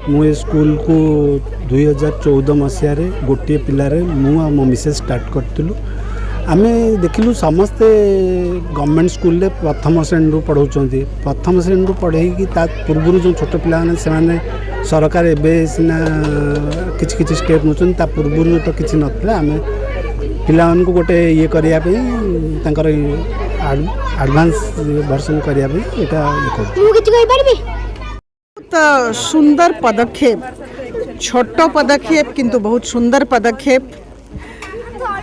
मुझे स्कूल को 2014 मसीह गोटे पिलारे मु मो मिसेस स्टार्ट करूँ आम देखिलु समस्ते गवर्नमेंट स्कूल रे प्रथम श्रेणी रू पढ़ाऊँ प्रथम श्रेणी रू पढ़े पूर्व जो छोट पिला से सरकार एवं सीना कि स्टेप नौन पूर्व तो किसी नाला आम पिला गोटे ये करने एडवांस वर्सन करने बहुत सुंदर पदक्षेप छोट पदक्षेप किंतु बहुत सुंदर पदक्षेप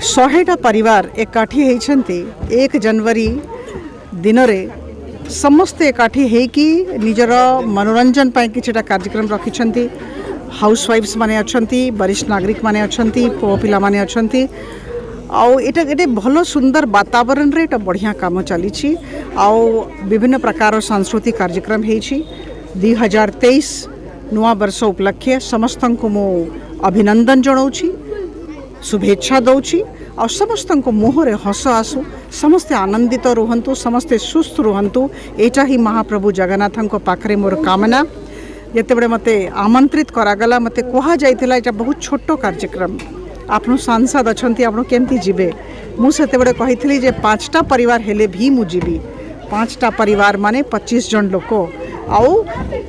100टा परिवार एकाठी होती 1 जनवरी दिन में समस्ते एकाठी होकी निजर मनोरंजन पाई किछटा कार्यक्रम रखिछंती हाउस वाइफ्स माने अछंती वरिष्ठ नागरिक माने अछंती पो पिला माने अछंती आउ एटा एटे भलो सुंदर वातावरण रे एटा बढ़िया काम चली छी आउ विभिन्न प्रकार सांस्कृतिक कार्यक्रम हेछि 2023 नुआ वर्ष उपलक्षे समस्त को मो अभिनंदन जनाऊँगी शुभेच्छा दौची और समस्त मुहरे हस आसू समस्ते आनंदित रुहंतु समस्ते सुस्थ रुहंतु एटा ही महाप्रभु जगन्नाथ पाखरे मोर कामना जितेबले मते आमंत्रित करागला मते कहा जाइतिला एटा बहुत छोट कार्यक्रम आपन सांसद अछंती आपन केमती जिबे मु सेतेबले कहिथिली जे 5टा परिवार हेले भी मु जिबी 5टा परिवार माने 25 जन लोक आउ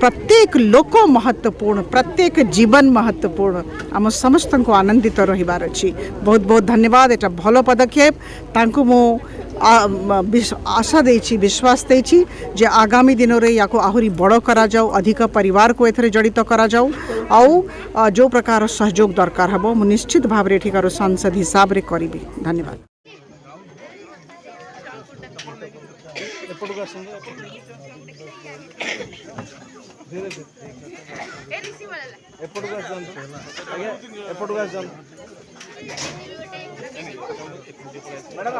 प्रत्येक लोक महत्वपूर्ण प्रत्येक जीवन महत्वपूर्ण आम समस्त को आनंदित रहिबार अछि बहुत बहुत धन्यवाद एटा भलो पदक्षेप तांको मो आशा देछि विश्वास देछि जे आगामी दिन रे याको आहुरी बड़ करा जाऊ अधिक परिवार को एथरे जड़ित करा जाऊ आउ जो प्रकार सहयोग दरकार हबो मु निश्चित भाव रे एठिकार सांसद हिसाब रे करिबी धन्यवाद मैडम